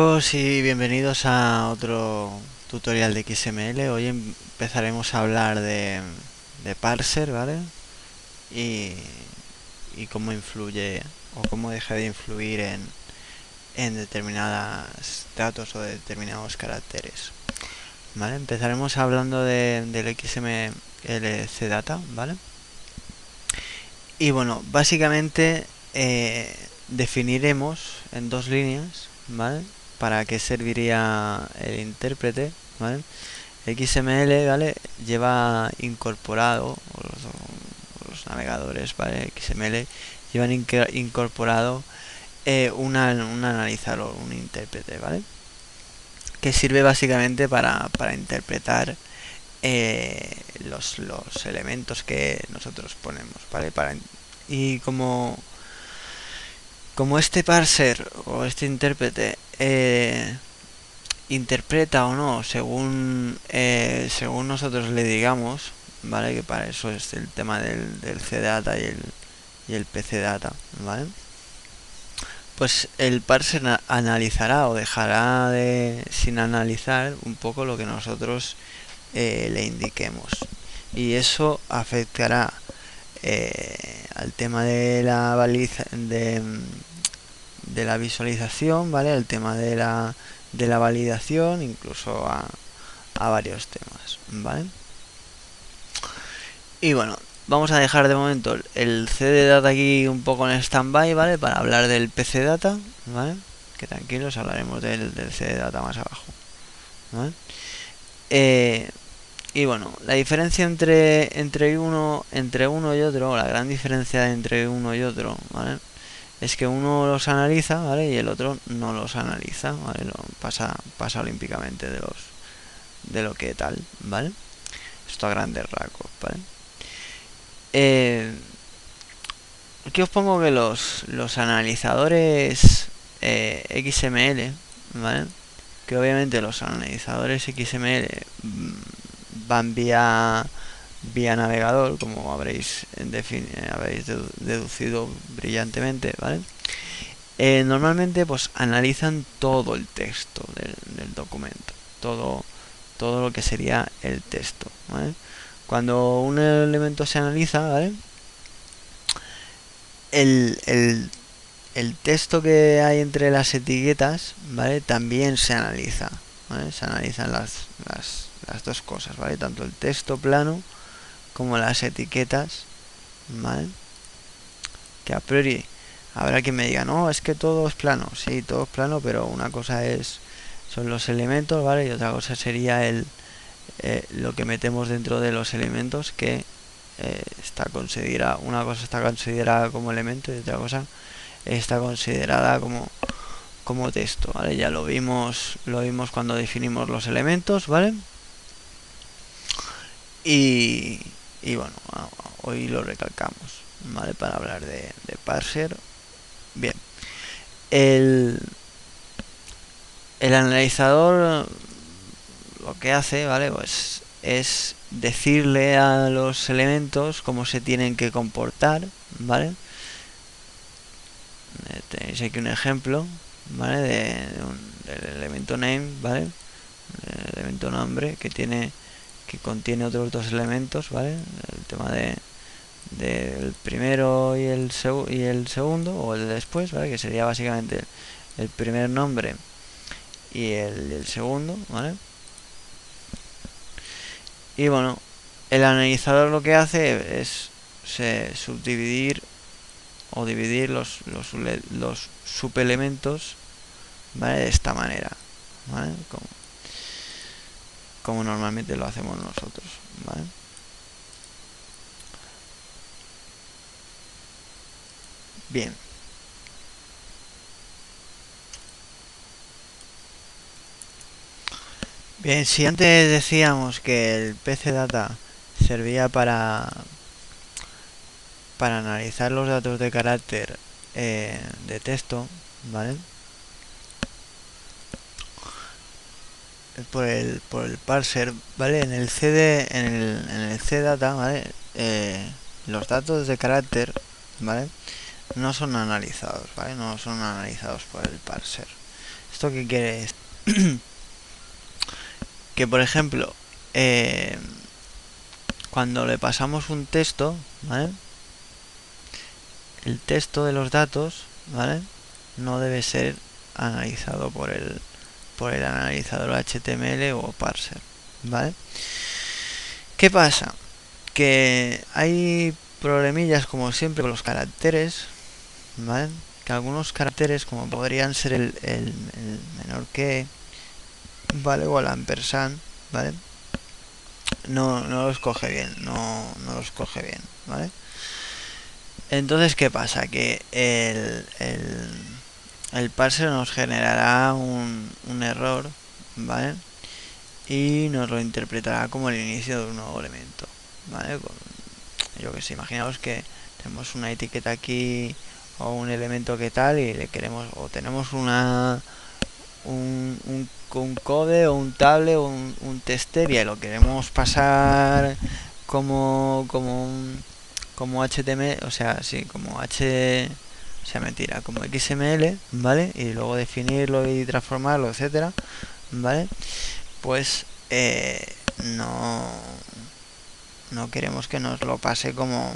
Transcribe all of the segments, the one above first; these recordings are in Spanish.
Todos y bienvenidos a otro tutorial de XML. Hoy empezaremos a hablar de parser, ¿vale? Y, y cómo influye o cómo deja de influir en determinados datos o de determinados caracteres, ¿vale? Empezaremos hablando del XML CData, ¿vale? Y bueno, básicamente definiremos en dos líneas, ¿vale? Para qué serviría el intérprete, ¿vale? XML, ¿vale? Lleva incorporado, los navegadores, ¿vale? XML llevan incorporado un analizador, un intérprete, ¿vale? Que sirve básicamente para interpretar los elementos que nosotros ponemos, ¿vale? Y como este parser o este intérprete interpreta o no según nosotros le digamos, ¿vale? Que para eso es el tema del CData y el PCData, ¿vale? Pues el parser analizará o dejará sin analizar un poco lo que nosotros le indiquemos, y eso afectará al tema de la visualización, ¿vale? El tema de la validación, incluso a varios temas, ¿vale? Y bueno, vamos a dejar de momento el CData aquí un poco en stand-by, ¿vale? Para hablar del PCData, ¿vale? Que tranquilos, hablaremos del CData más abajo, ¿vale? Y bueno, la diferencia entre uno y otro, la gran diferencia entre uno y otro, ¿vale? Es que uno los analiza, ¿vale? Y el otro no los analiza, ¿vale? Pasa olímpicamente de lo que tal, ¿vale? Esto a grandes rasgos, ¿vale? Aquí os pongo que los analizadores XML, ¿vale? Que obviamente los analizadores XML van vía navegador, como habréis deducido brillantemente, ¿vale? Normalmente pues analizan todo el texto del documento, todo lo que sería el texto, ¿vale? Cuando un elemento se analiza, ¿vale? El texto que hay entre las etiquetas, ¿vale? También se analiza, ¿vale? Se analizan las dos cosas, ¿vale? Tanto el texto plano como las etiquetas, ¿vale? Que a priori habrá quien me diga, no, es que todo es plano. Sí, todo es plano, pero una cosa son los elementos, ¿vale? Y otra cosa sería lo que metemos dentro de los elementos, que una cosa está considerada como elemento y otra cosa está considerada como texto, ¿vale? Ya lo vimos cuando definimos los elementos, ¿vale? Y bueno, hoy lo recalcamos, ¿vale? Para hablar de parser. Bien, el analizador lo que hace, ¿vale? Pues es decirle a los elementos cómo se tienen que comportar, ¿vale? Tenéis aquí un ejemplo, ¿vale? Del elemento name, ¿vale? El elemento nombre que contiene otros dos elementos, ¿vale? El tema del primero y el segundo, o el de después, ¿vale? Que sería básicamente el primer nombre y el segundo, ¿vale? Y bueno, el analizador lo que hace es subdividir o dividir los subelementos, ¿vale? De esta manera, ¿vale? Como normalmente lo hacemos nosotros, ¿vale? Bien. Bien, si antes decíamos que el PCData servía para analizar los datos de carácter de texto, ¿vale? Por el parser, ¿vale? En el CData, ¿vale? Los datos de carácter, ¿vale? No son analizados, ¿vale? No son analizados por el parser. ¿Esto qué quiere decir? Que por ejemplo, cuando le pasamos un texto, ¿vale? El texto de los datos, ¿vale? No debe ser analizado por el analizador HTML o parser, ¿vale? ¿Qué pasa? Que hay problemillas como siempre con los caracteres, ¿vale? Que algunos caracteres como podrían ser el menor que, ¿vale? O el ampersand, ¿vale? No los coge bien, no los coge bien, ¿vale? Entonces, ¿qué pasa? Que el parser nos generará un error, ¿vale? Y nos lo interpretará como el inicio de un nuevo elemento, ¿vale? Yo que sé, imaginaos que tenemos una etiqueta aquí o un elemento que tal y le queremos, o tenemos un code o un table o un tester y lo queremos pasar como HTML, o sea, sí, como o sea, mentira, como XML, ¿vale? Y luego definirlo y transformarlo, etcétera, ¿vale? Pues no queremos que nos lo pase como,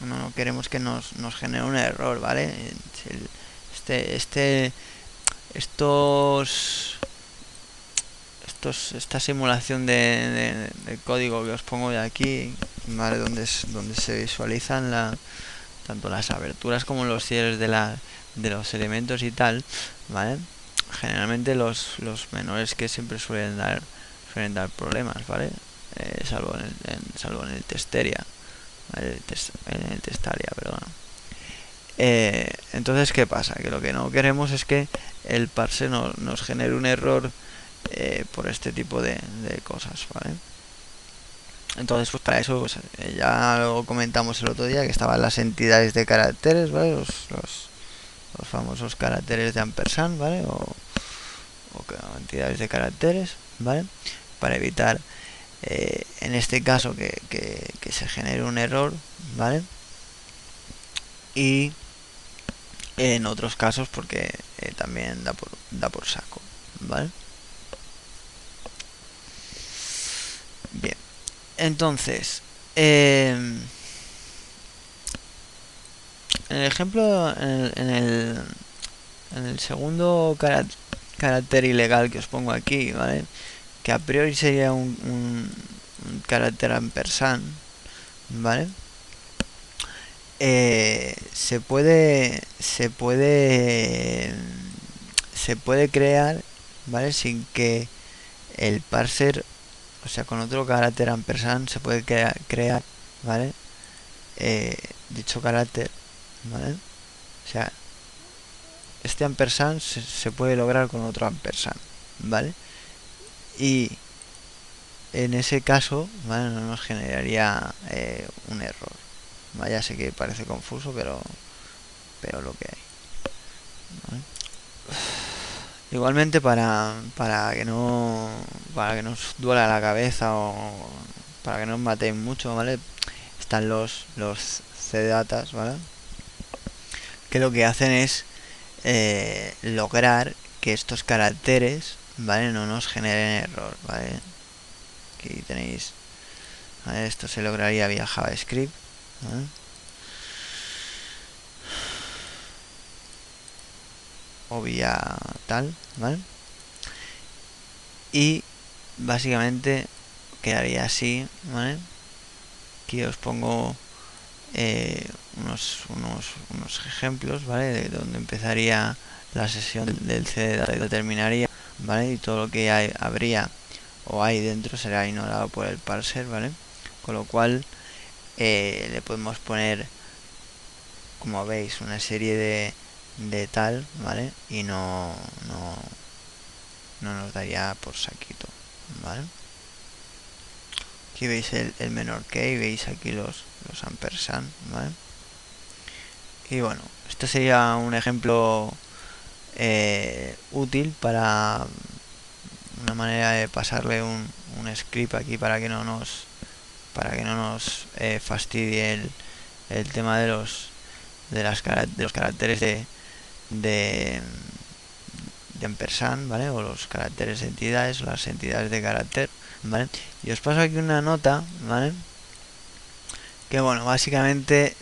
no queremos que nos genere un error, ¿vale? Esta simulación de código que os pongo de aquí, ¿vale? Donde se visualizan tanto las aberturas como los cierres de los elementos y tal, ¿vale? Generalmente los menores que siempre suelen dar problemas, ¿vale? Salvo en el Testeria, ¿vale? En el Testaria, perdón. Entonces, ¿qué pasa? Que lo que no queremos es que el parse nos genere un error por este tipo de cosas, ¿vale? Entonces, pues para eso, pues, ya lo comentamos el otro día, que estaban las entidades de caracteres, ¿vale? Los famosos caracteres de ampersand, ¿vale? O entidades de caracteres, ¿vale? Para evitar, en este caso, que se genere un error, ¿vale? Y en otros casos porque también da por saco, ¿vale? Bien, entonces, en el ejemplo, en el segundo carácter ilegal que os pongo aquí, ¿vale? Que a priori sería un carácter ampersand, ¿vale? Se puede crear, ¿vale? Sin que el parser, o sea, con otro carácter ampersand se puede crear, ¿vale? Dicho carácter, ¿vale? O sea, este ampersand se puede lograr con otro ampersand, ¿vale? Y en ese caso, ¿vale? No nos generaría un error. Ya sé que parece confuso, pero lo que hay, ¿vale? Igualmente para que nos duela la cabeza o para que no os matéis mucho, ¿vale? Están los CDatas, ¿vale? Que lo que hacen es lograr que estos caracteres, ¿vale? No nos generen error, ¿vale? Aquí tenéis, ¿vale? Esto se lograría vía JavaScript, ¿vale? O vía tal, ¿vale? Y básicamente quedaría así, ¿vale? Aquí os pongo unos ejemplos, ¿vale? De donde empezaría la sesión del CD, terminaría, ¿vale? Y todo lo que habría o hay dentro será ignorado por el parser, ¿vale? Con lo cual le podemos poner, como veis, una serie de tal, ¿vale? Y no nos daría por saquito, ¿vale? Aquí veis el menor que y veis aquí los ampersand, ¿vale? Y bueno, este sería un ejemplo útil para una manera de pasarle un script aquí para que no nos fastidie el tema de los caracteres de ampersand, ¿vale? O los caracteres de entidades, las entidades de carácter, ¿vale? Y os paso aquí una nota, ¿vale? Que bueno, básicamente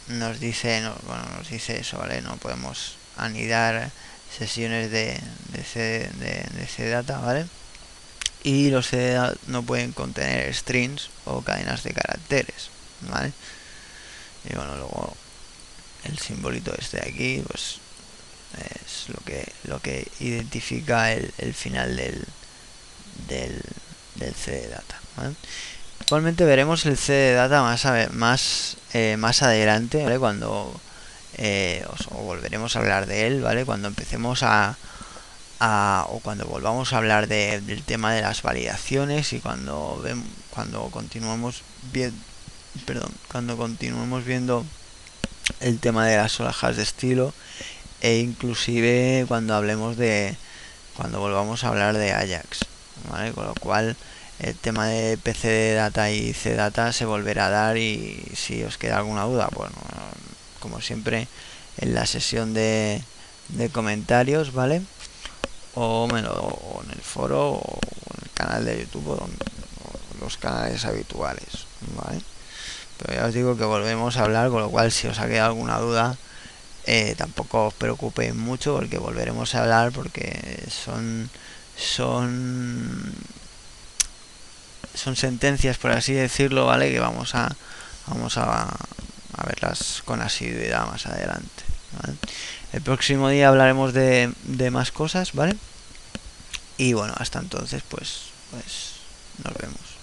nos dice, nos dice eso, ¿vale? No podemos anidar sesiones de CData, ¿vale? Y los CData no pueden contener strings o cadenas de caracteres, ¿vale? Y bueno, luego el simbolito este de aquí, pues es lo que identifica el final del CData, ¿vale? Igualmente veremos el CData más adelante, ¿vale? Cuando o volveremos a hablar de él, ¿vale? Cuando empecemos o cuando volvamos a hablar del tema de las validaciones y cuando continuemos viendo el tema de las hojas de estilo, e inclusive cuando volvamos a hablar de Ajax, ¿vale? Con lo cual el tema de PC Data y CData se volverá a dar, y si os queda alguna duda, bueno, como siempre en la sesión de comentarios, ¿vale? O en el foro o en el canal de YouTube o los canales habituales, ¿vale? Pero ya os digo que volvemos a hablar, con lo cual si os ha quedado alguna duda, tampoco os preocupéis mucho, porque volveremos a hablar, porque son sentencias, por así decirlo, ¿vale? Que vamos a verlas con asiduidad más adelante, ¿vale? El próximo día hablaremos de más cosas, ¿vale? Y bueno, hasta entonces pues nos vemos.